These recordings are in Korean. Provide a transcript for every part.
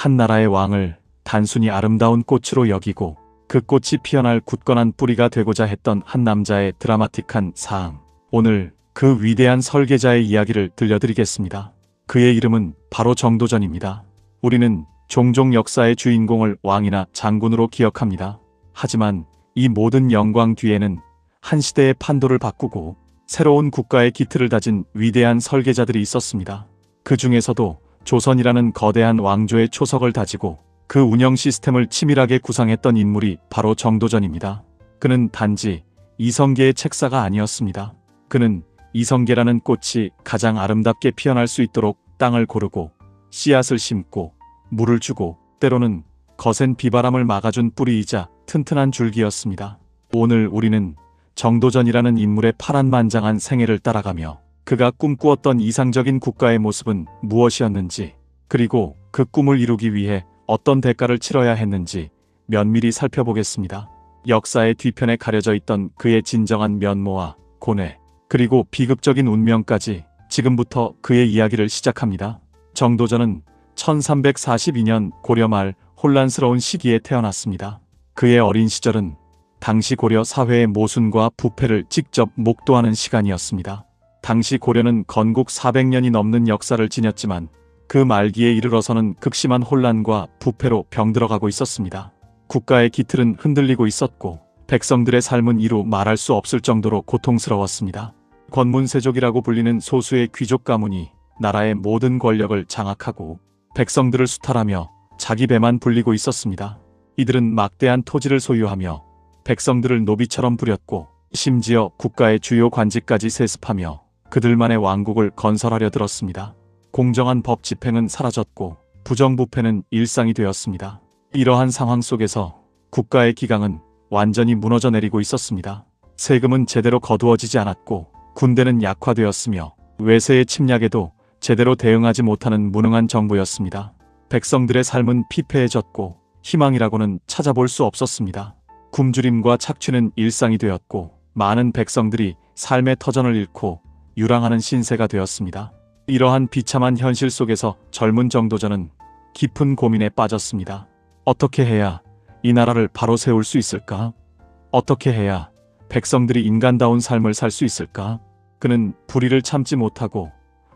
한 나라의 왕을 단순히 아름다운 꽃으로 여기고 그 꽃이 피어날 굳건한 뿌리가 되고자 했던 한 남자의 드라마틱한 사항. 오늘 그 위대한 설계자의 이야기를 들려드리겠습니다. 그의 이름은 바로 정도전입니다. 우리는 종종 역사의 주인공을 왕이나 장군으로 기억합니다. 하지만 이 모든 영광 뒤에는 한 시대의 판도를 바꾸고 새로운 국가의 기틀을 다진 위대한 설계자들이 있었습니다. 그 중에서도 조선이라는 거대한 왕조의 초석을 다지고 그 운영 시스템을 치밀하게 구상했던 인물이 바로 정도전입니다. 그는 단지 이성계의 책사가 아니었습니다. 그는 이성계라는 꽃이 가장 아름답게 피어날 수 있도록 땅을 고르고 씨앗을 심고 물을 주고 때로는 거센 비바람을 막아준 뿌리이자 튼튼한 줄기였습니다. 오늘 우리는 정도전이라는 인물의 파란만장한 생애를 따라가며 그가 꿈꾸었던 이상적인 국가의 모습은 무엇이었는지, 그리고 그 꿈을 이루기 위해 어떤 대가를 치러야 했는지 면밀히 살펴보겠습니다. 역사의 뒤편에 가려져 있던 그의 진정한 면모와 고뇌, 그리고 비극적인 운명까지 지금부터 그의 이야기를 시작합니다. 정도전은 1342년 고려 말 혼란스러운 시기에 태어났습니다. 그의 어린 시절은 당시 고려 사회의 모순과 부패를 직접 목도하는 시간이었습니다. 당시 고려는 건국 400년이 넘는 역사를 지녔지만 그 말기에 이르러서는 극심한 혼란과 부패로 병들어가고 있었습니다. 국가의 기틀은 흔들리고 있었고 백성들의 삶은 이루 말할 수 없을 정도로 고통스러웠습니다. 권문세족이라고 불리는 소수의 귀족 가문이 나라의 모든 권력을 장악하고 백성들을 수탈하며 자기 배만 불리고 있었습니다. 이들은 막대한 토지를 소유하며 백성들을 노비처럼 부렸고 심지어 국가의 주요 관직까지 세습하며 그들만의 왕국을 건설하려 들었습니다. 공정한 법 집행은 사라졌고 부정부패는 일상이 되었습니다. 이러한 상황 속에서 국가의 기강은 완전히 무너져 내리고 있었습니다. 세금은 제대로 거두어지지 않았고 군대는 약화되었으며 외세의 침략에도 제대로 대응하지 못하는 무능한 정부였습니다. 백성들의 삶은 피폐해졌고 희망이라고는 찾아볼 수 없었습니다. 굶주림과 착취는 일상이 되었고 많은 백성들이 삶의 터전을 잃고 유랑하는 신세가 되었습니다. 이러한 비참한 현실 속에서 젊은 정도전은 깊은 고민에 빠졌습니다. 어떻게 해야 이 나라를 바로 세울 수 있을까? 어떻게 해야 백성들이 인간다운 삶을 살 수 있을까? 그는 불의를 참지 못하고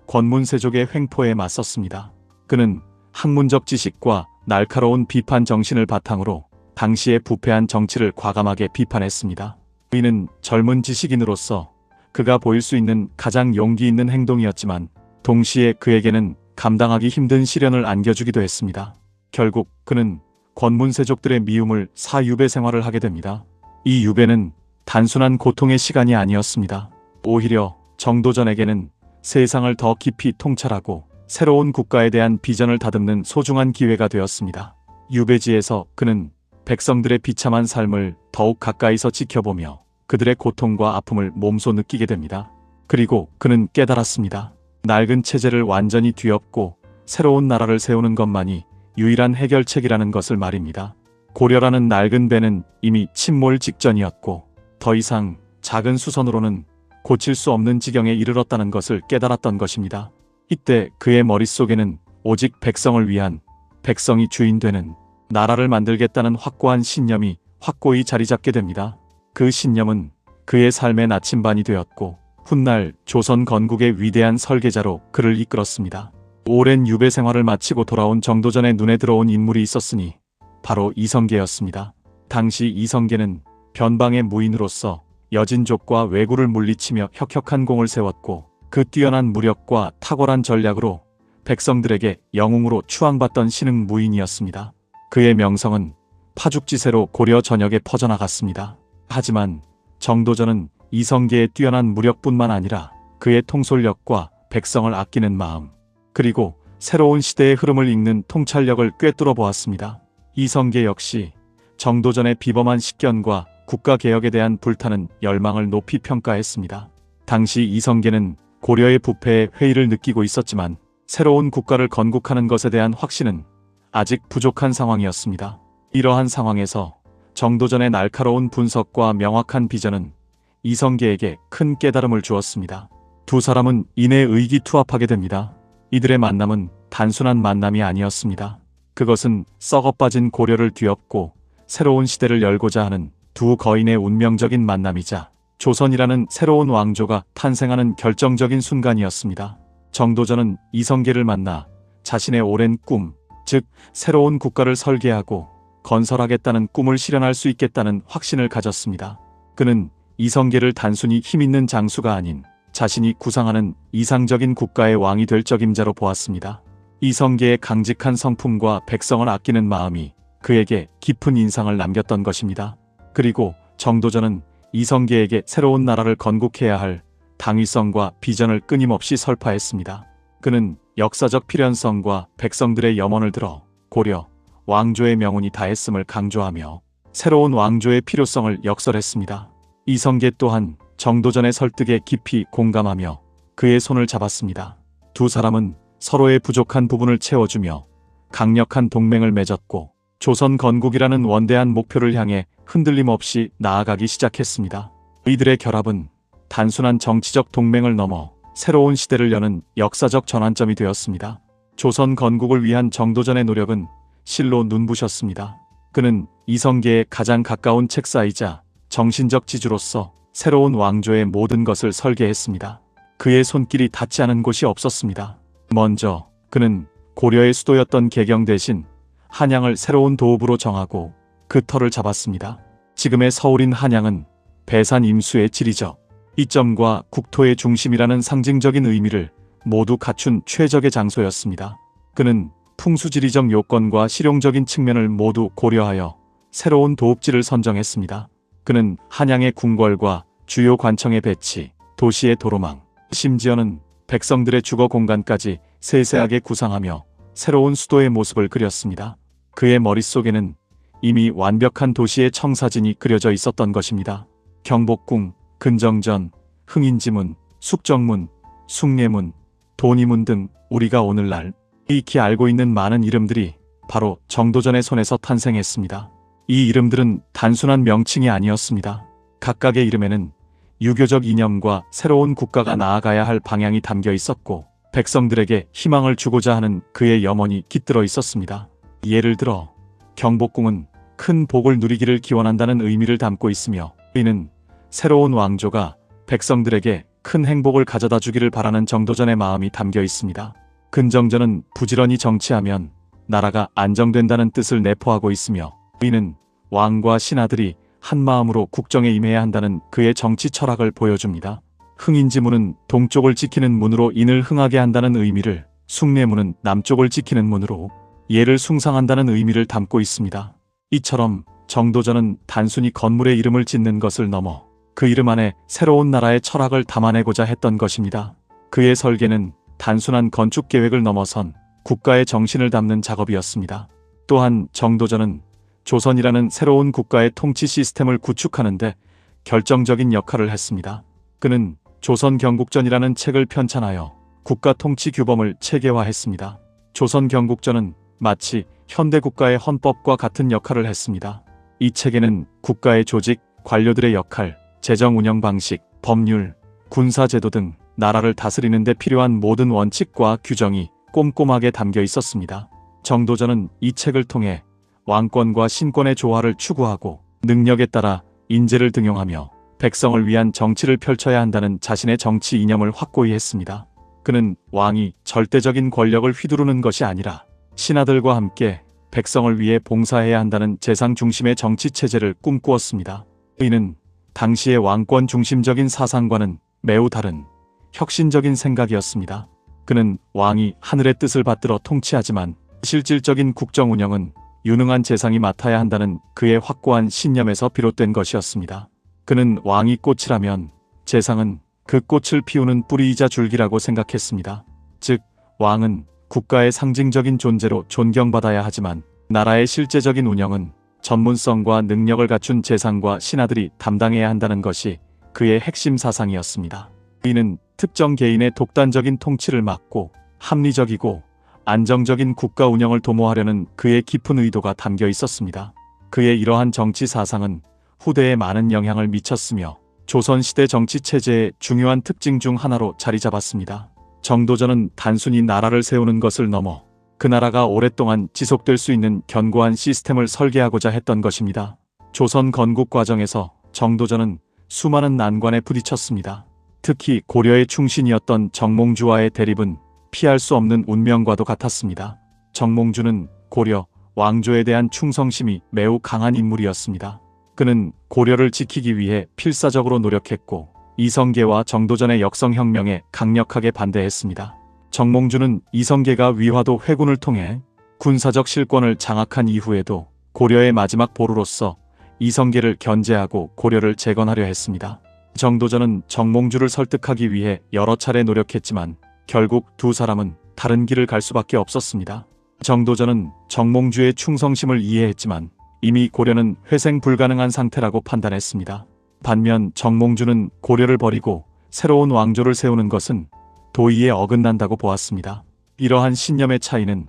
권문세족의 횡포에 맞섰습니다. 그는 학문적 지식과 날카로운 비판 정신을 바탕으로 당시의 부패한 정치를 과감하게 비판했습니다. 이는 젊은 지식인으로서 그가 보일 수 있는 가장 용기 있는 행동이었지만 동시에 그에게는 감당하기 힘든 시련을 안겨주기도 했습니다. 결국 그는 권문세족들의 미움을 사유배 생활을 하게 됩니다. 이 유배는 단순한 고통의 시간이 아니었습니다. 오히려 정도전에게는 세상을 더 깊이 통찰하고 새로운 국가에 대한 비전을 다듬는 소중한 기회가 되었습니다. 유배지에서 그는 백성들의 비참한 삶을 더욱 가까이서 지켜보며 그들의 고통과 아픔을 몸소 느끼게 됩니다. 그리고 그는 깨달았습니다. 낡은 체제를 완전히 뒤엎고 새로운 나라를 세우는 것만이 유일한 해결책이라는 것을 말입니다. 고려라는 낡은 배는 이미 침몰 직전이었고 더 이상 작은 수선으로는 고칠 수 없는 지경에 이르렀다는 것을 깨달았던 것입니다. 이때 그의 머릿속에는 오직 백성을 위한, 백성이 주인 되는 나라를 만들겠다는 확고한 신념이 확고히 자리 잡게 됩니다. 그 신념은 그의 삶의 나침반이 되었고 훗날 조선 건국의 위대한 설계자로 그를 이끌었습니다. 오랜 유배 생활을 마치고 돌아온 정도전의 눈에 들어온 인물이 있었으니 바로 이성계였습니다. 당시 이성계는 변방의 무인으로서 여진족과 왜구를 물리치며 혁혁한 공을 세웠고 그 뛰어난 무력과 탁월한 전략으로 백성들에게 영웅으로 추앙받던 신흥 무인이었습니다. 그의 명성은 파죽지세로 고려 전역에 퍼져나갔습니다. 하지만 정도전은 이성계의 뛰어난 무력뿐만 아니라 그의 통솔력과 백성을 아끼는 마음, 그리고 새로운 시대의 흐름을 읽는 통찰력을 꿰뚫어 보았습니다. 이성계 역시 정도전의 비범한 식견과 국가개혁에 대한 불타는 열망을 높이 평가했습니다. 당시 이성계는 고려의 부패에 회의를 느끼고 있었지만 새로운 국가를 건국하는 것에 대한 확신은 아직 부족한 상황이었습니다. 이러한 상황에서 정도전의 날카로운 분석과 명확한 비전은 이성계에게 큰 깨달음을 주었습니다. 두 사람은 이내 의기투합하게 됩니다. 이들의 만남은 단순한 만남이 아니었습니다. 그것은 썩어빠진 고려를 뒤엎고 새로운 시대를 열고자 하는 두 거인의 운명적인 만남이자 조선이라는 새로운 왕조가 탄생하는 결정적인 순간이었습니다. 정도전은 이성계를 만나 자신의 오랜 꿈, 즉 새로운 국가를 설계하고 건설하겠다는 꿈을 실현할 수 있겠다는 확신을 가졌습니다. 그는 이성계를 단순히 힘있는 장수가 아닌 자신이 구상하는 이상적인 국가의 왕이 될 적임자로 보았습니다. 이성계의 강직한 성품과 백성을 아끼는 마음이 그에게 깊은 인상을 남겼던 것입니다. 그리고 정도전은 이성계에게 새로운 나라를 건국해야 할 당위성과 비전을 끊임없이 설파했습니다. 그는 역사적 필연성과 백성들의 염원을 들어 고려 왕조의 명운이 다했음을 강조하며 새로운 왕조의 필요성을 역설했습니다. 이성계 또한 정도전의 설득에 깊이 공감하며 그의 손을 잡았습니다. 두 사람은 서로의 부족한 부분을 채워주며 강력한 동맹을 맺었고 조선 건국이라는 원대한 목표를 향해 흔들림 없이 나아가기 시작했습니다. 이들의 결합은 단순한 정치적 동맹을 넘어 새로운 시대를 여는 역사적 전환점이 되었습니다. 조선 건국을 위한 정도전의 노력은 실로 눈부셨습니다. 그는 이성계의 가장 가까운 책사이자 정신적 지주로서 새로운 왕조의 모든 것을 설계했습니다. 그의 손길이 닿지 않은 곳이 없었습니다. 먼저 그는 고려의 수도였던 개경 대신 한양을 새로운 도읍으로 정하고 그 터를 잡았습니다. 지금의 서울인 한양은 배산 임수의 지리적 이점과 국토의 중심이라는 상징적인 의미를 모두 갖춘 최적의 장소였습니다. 그는 풍수지리적 요건과 실용적인 측면을 모두 고려하여 새로운 도읍지를 선정했습니다. 그는 한양의 궁궐과 주요 관청의 배치, 도시의 도로망, 심지어는 백성들의 주거 공간까지 세세하게 구상하며 새로운 수도의 모습을 그렸습니다. 그의 머릿속에는 이미 완벽한 도시의 청사진이 그려져 있었던 것입니다. 경복궁, 근정전, 흥인지문, 숙정문, 숭례문, 돈이문 등 우리가 오늘날 익히 알고 있는 많은 이름들이 바로 정도전의 손에서 탄생했습니다. 이 이름들은 단순한 명칭이 아니었습니다. 각각의 이름에는 유교적 이념과 새로운 국가가 나아가야 할 방향이 담겨 있었고 백성들에게 희망을 주고자 하는 그의 염원이 깃들어 있었습니다. 예를 들어 경복궁은 큰 복을 누리기를 기원한다는 의미를 담고 있으며 이는 새로운 왕조가 백성들에게 큰 행복을 가져다 주기를 바라는 정도전의 마음이 담겨 있습니다. 근정전은 부지런히 정치하면 나라가 안정된다는 뜻을 내포하고 있으며 이는 왕과 신하들이 한마음으로 국정에 임해야 한다는 그의 정치 철학을 보여줍니다. 흥인지문은 동쪽을 지키는 문으로 인을 흥하게 한다는 의미를, 숭례문은 남쪽을 지키는 문으로 예를 숭상한다는 의미를 담고 있습니다. 이처럼 정도전은 단순히 건물의 이름을 짓는 것을 넘어 그 이름 안에 새로운 나라의 철학을 담아내고자 했던 것입니다. 그의 설계는 단순한 건축 계획을 넘어선 국가의 정신을 담는 작업이었습니다. 또한 정도전은 조선이라는 새로운 국가의 통치 시스템을 구축하는데 결정적인 역할을 했습니다. 그는 조선 경국전이라는 책을 편찬하여 국가 통치 규범을 체계화했습니다. 조선 경국전은 마치 현대 국가의 헌법과 같은 역할을 했습니다. 이 책에는 국가의 조직, 관료들의 역할, 재정 운영 방식, 법률, 군사제도 등 나라를 다스리는 데 필요한 모든 원칙과 규정이 꼼꼼하게 담겨 있었습니다. 정도전은 이 책을 통해 왕권과 신권의 조화를 추구하고 능력에 따라 인재를 등용하며 백성을 위한 정치를 펼쳐야 한다는 자신의 정치 이념을 확고히 했습니다. 그는 왕이 절대적인 권력을 휘두르는 것이 아니라 신하들과 함께 백성을 위해 봉사해야 한다는 재상 중심의 정치 체제를 꿈꾸었습니다. 이는 당시의 왕권 중심적인 사상과는 매우 다른 혁신적인 생각이었습니다. 그는 왕이 하늘의 뜻을 받들어 통치하지만 실질적인 국정 운영은 유능한 재상이 맡아야 한다는 그의 확고한 신념에서 비롯된 것이었습니다. 그는 왕이 꽃이라면 재상은 그 꽃을 피우는 뿌리이자 줄기라고 생각했습니다. 즉, 왕은 국가의 상징적인 존재로 존경받아야 하지만 나라의 실제적인 운영은 전문성과 능력을 갖춘 재상과 신하들이 담당해야 한다는 것이 그의 핵심 사상이었습니다. 이는 특정 개인의 독단적인 통치를 막고 합리적이고 안정적인 국가 운영을 도모하려는 그의 깊은 의도가 담겨 있었습니다. 그의 이러한 정치 사상은 후대에 많은 영향을 미쳤으며 조선시대 정치 체제의 중요한 특징 중 하나로 자리 잡았습니다. 정도전은 단순히 나라를 세우는 것을 넘어 그 나라가 오랫동안 지속될 수 있는 견고한 시스템을 설계하고자 했던 것입니다. 조선 건국 과정에서 정도전은 수많은 난관에 부딪혔습니다. 특히 고려의 충신이었던 정몽주와의 대립은 피할 수 없는 운명과도 같았습니다. 정몽주는 고려 왕조에 대한 충성심이 매우 강한 인물이었습니다. 그는 고려를 지키기 위해 필사적으로 노력했고 이성계와 정도전의 역성혁명에 강력하게 반대했습니다. 정몽주는 이성계가 위화도 회군을 통해 군사적 실권을 장악한 이후에도 고려의 마지막 보루로서 이성계를 견제하고 고려를 재건하려 했습니다. 정도전은 정몽주를 설득하기 위해 여러 차례 노력했지만 결국 두 사람은 다른 길을 갈 수밖에 없었습니다. 정도전은 정몽주의 충성심을 이해했지만 이미 고려는 회생 불가능한 상태라고 판단했습니다. 반면 정몽주는 고려를 버리고 새로운 왕조를 세우는 것은 도의에 어긋난다고 보았습니다. 이러한 신념의 차이는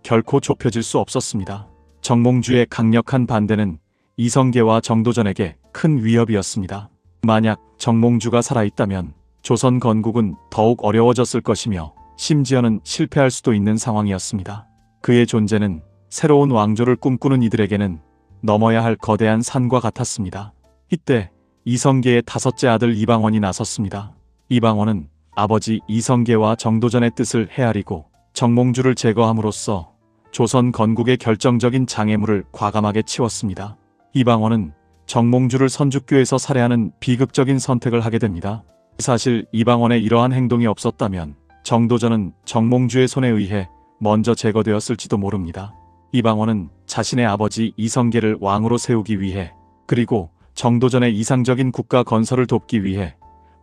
결코 좁혀질 수 없었습니다. 정몽주의 강력한 반대는 이성계와 정도전에게 큰 위협이었습니다. 만약 정몽주가 살아있다면 조선 건국은 더욱 어려워졌을 것이며 심지어는 실패할 수도 있는 상황이었습니다. 그의 존재는 새로운 왕조를 꿈꾸는 이들에게는 넘어야 할 거대한 산과 같았습니다. 이때 이성계의 다섯째 아들 이방원이 나섰습니다. 이방원은 아버지 이성계와 정도전의 뜻을 헤아리고 정몽주를 제거함으로써 조선 건국의 결정적인 장애물을 과감하게 치웠습니다. 이방원은 정몽주를 선주교에서 살해하는 비극적인 선택을 하게 됩니다. 사실 이방원의 이러한 행동이 없었다면 정도전은 정몽주의 손에 의해 먼저 제거되었을지도 모릅니다. 이방원은 자신의 아버지 이성계를 왕으로 세우기 위해 그리고 정도전의 이상적인 국가 건설을 돕기 위해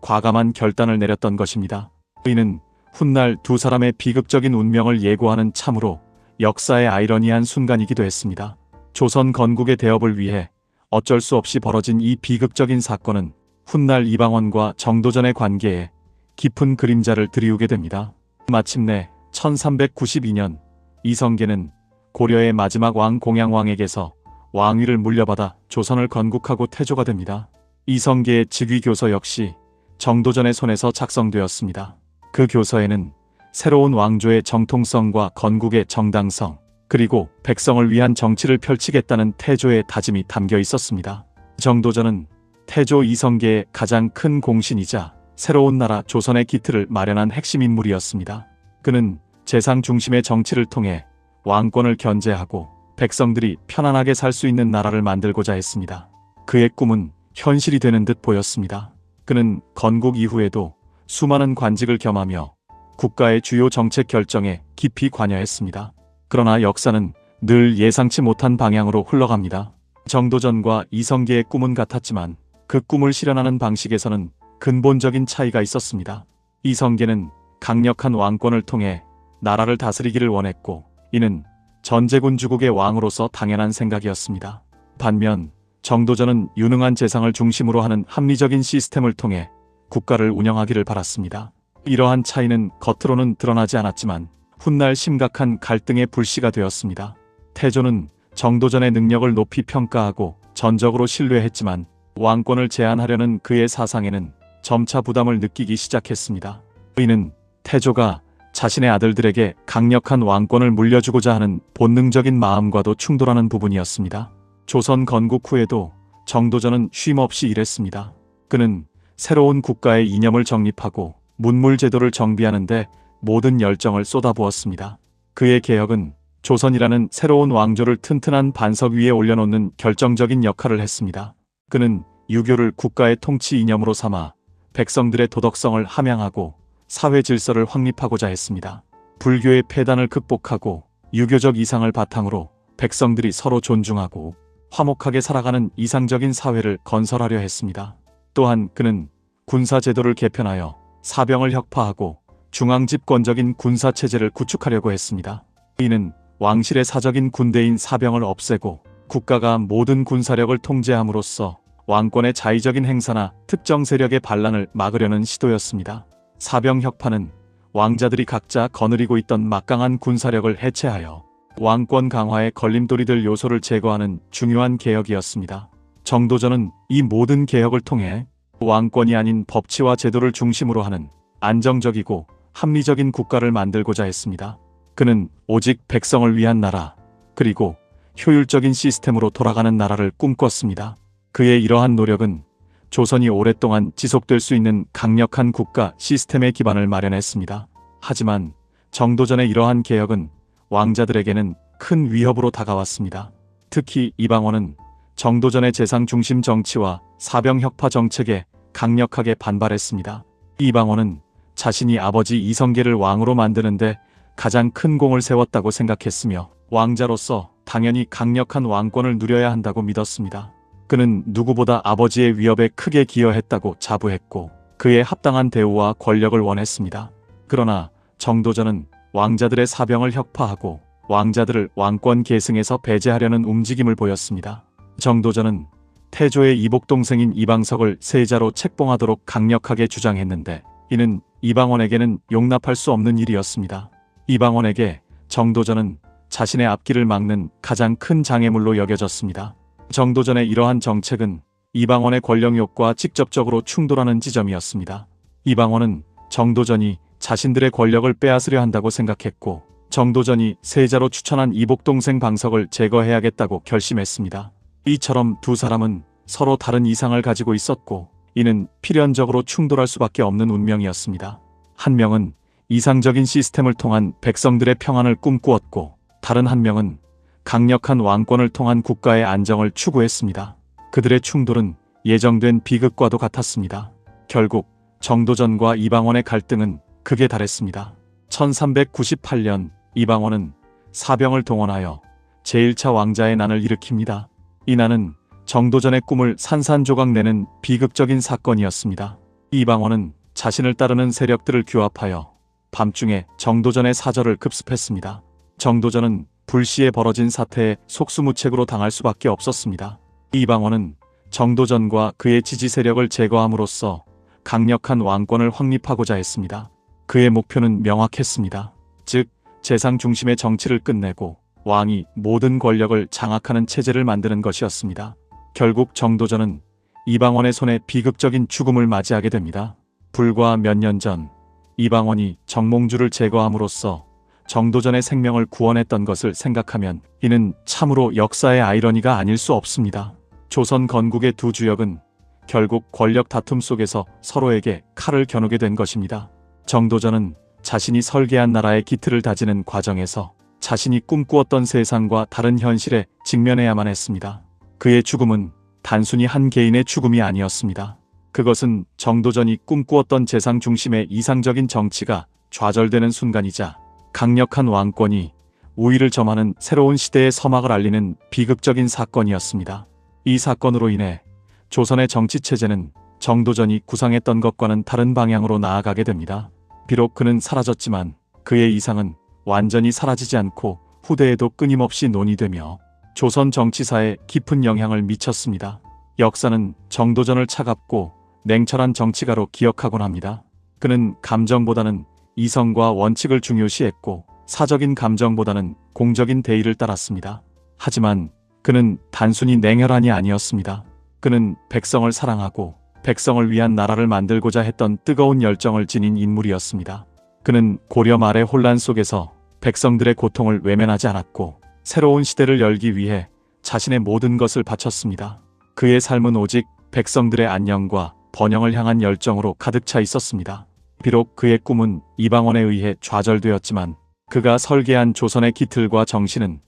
과감한 결단을 내렸던 것입니다. 이는 훗날 두 사람의 비극적인 운명을 예고하는 참으로 역사의 아이러니한 순간이기도 했습니다. 조선 건국의 대업을 위해 어쩔 수 없이 벌어진 이 비극적인 사건은 훗날 이방원과 정도전의 관계에 깊은 그림자를 드리우게 됩니다. 마침내 1392년 이성계는 고려의 마지막 왕 공양왕에게서 왕위를 물려받아 조선을 건국하고 태조가 됩니다. 이성계의 즉위교서 역시 정도전의 손에서 작성되었습니다. 그 교서에는 새로운 왕조의 정통성과 건국의 정당성, 그리고 백성을 위한 정치를 펼치겠다는 태조의 다짐이 담겨 있었습니다. 정도전은 태조 이성계의 가장 큰 공신이자 새로운 나라 조선의 기틀을 마련한 핵심 인물이었습니다. 그는 재상 중심의 정치를 통해 왕권을 견제하고 백성들이 편안하게 살 수 있는 나라를 만들고자 했습니다. 그의 꿈은 현실이 되는 듯 보였습니다. 그는 건국 이후에도 수많은 관직을 겸하며 국가의 주요 정책 결정에 깊이 관여했습니다. 그러나 역사는 늘 예상치 못한 방향으로 흘러갑니다. 정도전과 이성계의 꿈은 같았지만 그 꿈을 실현하는 방식에서는 근본적인 차이가 있었습니다. 이성계는 강력한 왕권을 통해 나라를 다스리기를 원했고 이는 전제군 주국의 왕으로서 당연한 생각이었습니다. 반면 정도전은 유능한 재상을 중심으로 하는 합리적인 시스템을 통해 국가를 운영하기를 바랐습니다. 이러한 차이는 겉으로는 드러나지 않았지만 훗날 심각한 갈등의 불씨가 되었습니다. 태조는 정도전의 능력을 높이 평가하고 전적으로 신뢰했지만 왕권을 제한하려는 그의 사상에는 점차 부담을 느끼기 시작했습니다. 이는 태조가 자신의 아들들에게 강력한 왕권을 물려주고자 하는 본능적인 마음과도 충돌하는 부분이었습니다. 조선 건국 후에도 정도전은 쉼없이 일했습니다. 그는 새로운 국가의 이념을 정립하고 문물제도를 정비하는 데 모든 열정을 쏟아부었습니다. 그의 개혁은 조선이라는 새로운 왕조를 튼튼한 반석 위에 올려놓는 결정적인 역할을 했습니다. 그는 유교를 국가의 통치 이념으로 삼아 백성들의 도덕성을 함양하고 사회 질서를 확립하고자 했습니다. 불교의 폐단을 극복하고 유교적 이상을 바탕으로 백성들이 서로 존중하고 화목하게 살아가는 이상적인 사회를 건설하려 했습니다. 또한 그는 군사제도를 개편하여 사병을 혁파하고 중앙집권적인 군사체제를 구축하려고 했습니다. 이는 왕실의 사적인 군대인 사병을 없애고 국가가 모든 군사력을 통제함으로써 왕권의 자의적인 행사나 특정 세력의 반란을 막으려는 시도였습니다. 사병 혁파는 왕자들이 각자 거느리고 있던 막강한 군사력을 해체하여 왕권 강화의 걸림돌이 될 요소를 제거하는 중요한 개혁이었습니다. 정도전은 이 모든 개혁을 통해 왕권이 아닌 법치와 제도를 중심으로 하는 안정적이고 합리적인 국가를 만들고자 했습니다. 그는 오직 백성을 위한 나라, 그리고 효율적인 시스템으로 돌아가는 나라를 꿈꿨습니다. 그의 이러한 노력은 조선이 오랫동안 지속될 수 있는 강력한 국가 시스템의 기반을 마련했습니다. 하지만 정도전의 이러한 개혁은 왕자들에게는 큰 위협으로 다가왔습니다. 특히 이방원은 정도전의 재상 중심 정치와 사병 혁파 정책에 강력하게 반발했습니다. 이방원은 자신이 아버지 이성계를 왕으로 만드는데 가장 큰 공을 세웠다고 생각했으며 왕자로서 당연히 강력한 왕권을 누려야 한다고 믿었습니다. 그는 누구보다 아버지의 위협에 크게 기여했다고 자부했고 그의 합당한 대우와 권력을 원했습니다. 그러나 정도전은 왕자들의 사병을 혁파하고 왕자들을 왕권 계승에서 배제하려는 움직임을 보였습니다. 정도전은 태조의 이복동생인 이방석을 세자로 책봉하도록 강력하게 주장했는데 이는 이방원에게는 용납할 수 없는 일이었습니다. 이방원에게 정도전은 자신의 앞길을 막는 가장 큰 장애물로 여겨졌습니다. 정도전의 이러한 정책은 이방원의 권력욕과 직접적으로 충돌하는 지점이었습니다. 이방원은 정도전이 자신들의 권력을 빼앗으려 한다고 생각했고 정도전이 세자로 추천한 이복동생 방석을 제거해야겠다고 결심했습니다. 이처럼 두 사람은 서로 다른 이상을 가지고 있었고 이는 필연적으로 충돌할 수밖에 없는 운명이었습니다. 한 명은 이상적인 시스템을 통한 백성들의 평안을 꿈꾸었고 다른 한 명은 강력한 왕권을 통한 국가의 안정을 추구했습니다. 그들의 충돌은 예정된 비극과도 같았습니다. 결국 정도전과 이방원의 갈등은 극에 달했습니다. 1398년 이방원은 사병을 동원하여 제1차 왕자의 난을 일으킵니다. 이 난은 정도전의 꿈을 산산조각내는 비극적인 사건이었습니다. 이방원은 자신을 따르는 세력들을 규합하여 밤중에 정도전의 사절을 급습했습니다. 정도전은 불시에 벌어진 사태에 속수무책으로 당할 수밖에 없었습니다. 이방원은 정도전과 그의 지지 세력을 제거함으로써 강력한 왕권을 확립하고자 했습니다. 그의 목표는 명확했습니다. 즉, 재상 중심의 정치를 끝내고 왕이 모든 권력을 장악하는 체제를 만드는 것이었습니다. 결국 정도전은 이방원의 손에 비극적인 죽음을 맞이하게 됩니다. 불과 몇 년 전 이방원이 정몽주를 제거함으로써 정도전의 생명을 구원했던 것을 생각하면 이는 참으로 역사의 아이러니가 아닐 수 없습니다. 조선 건국의 두 주역은 결국 권력 다툼 속에서 서로에게 칼을 겨누게 된 것입니다. 정도전은 자신이 설계한 나라의 기틀을 다지는 과정에서 자신이 꿈꾸었던 세상과 다른 현실에 직면해야만 했습니다. 그의 죽음은 단순히 한 개인의 죽음이 아니었습니다. 그것은 정도전이 꿈꾸었던 재상 중심의 이상적인 정치가 좌절되는 순간이자 강력한 왕권이 우위를 점하는 새로운 시대의 서막을 알리는 비극적인 사건이었습니다. 이 사건으로 인해 조선의 정치체제는 정도전이 구상했던 것과는 다른 방향으로 나아가게 됩니다. 비록 그는 사라졌지만 그의 이상은 완전히 사라지지 않고 후대에도 끊임없이 논의되며 조선 정치사에 깊은 영향을 미쳤습니다. 역사는 정도전을 차갑고 냉철한 정치가로 기억하곤 합니다. 그는 감정보다는 이성과 원칙을 중요시했고 사적인 감정보다는 공적인 대의를 따랐습니다. 하지만 그는 단순히 냉혈한이 아니었습니다. 그는 백성을 사랑하고 백성을 위한 나라를 만들고자 했던 뜨거운 열정을 지닌 인물이었습니다. 그는 고려 말의 혼란 속에서 백성들의 고통을 외면하지 않았고 새로운 시대를 열기 위해 자신의 모든 것을 바쳤습니다. 그의 삶은 오직 백성들의 안녕과 번영을 향한 열정으로 가득 차 있었습니다. 비록 그의 꿈은 이방원에 의해 좌절되었지만 그가 설계한 조선의 기틀과 정신은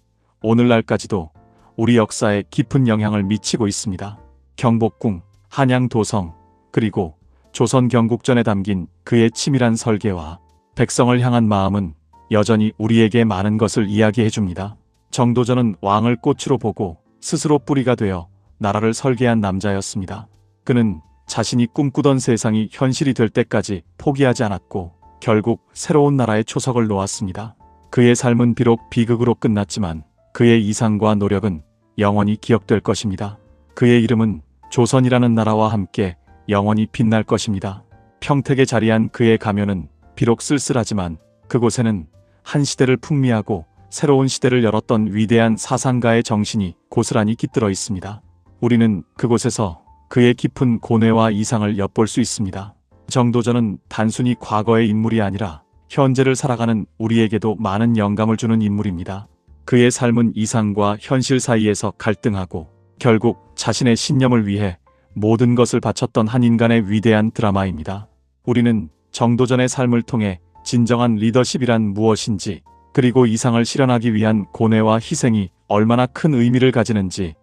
오늘날까지도 우리 역사에 깊은 영향을 미치고 있습니다. 경복궁, 한양도성, 그리고 조선 경국전에 담긴 그의 치밀한 설계와 백성을 향한 마음은 여전히 우리에게 많은 것을 이야기해줍니다. 정도전은 왕을 꽃으로 보고 스스로 뿌리가 되어 나라를 설계한 남자였습니다. 그는 자신이 꿈꾸던 세상이 현실이 될 때까지 포기하지 않았고 결국 새로운 나라의 초석을 놓았습니다. 그의 삶은 비록 비극으로 끝났지만 그의 이상과 노력은 영원히 기억될 것입니다. 그의 이름은 조선이라는 나라와 함께 영원히 빛날 것입니다. 평택에 자리한 그의 가면은 비록 쓸쓸하지만 그곳에는 한 시대를 풍미하고 새로운 시대를 열었던 위대한 사상가의 정신이 고스란히 깃들어 있습니다. 우리는 그곳에서 그의 깊은 고뇌와 이상을 엿볼 수 있습니다. 정도전은 단순히 과거의 인물이 아니라 현재를 살아가는 우리에게도 많은 영감을 주는 인물입니다. 그의 삶은 이상과 현실 사이에서 갈등하고 결국 자신의 신념을 위해 모든 것을 바쳤던 한 인간의 위대한 드라마입니다. 우리는 정도전의 삶을 통해 진정한 리더십이란 무엇인지, 그리고 이상을 실현하기 위한 고뇌와 희생이 얼마나 큰 의미를 가지는지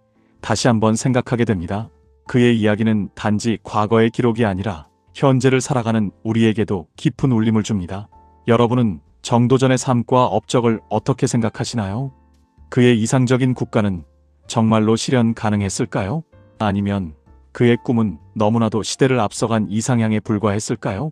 다시 한번 생각하게 됩니다. 그의 이야기는 단지 과거의 기록이 아니라 현재를 살아가는 우리에게도 깊은 울림을 줍니다. 여러분은 정도전의 삶과 업적을 어떻게 생각하시나요? 그의 이상적인 국가는 정말로 실현 가능했을까요? 아니면 그의 꿈은 너무나도 시대를 앞서간 이상향에 불과했을까요?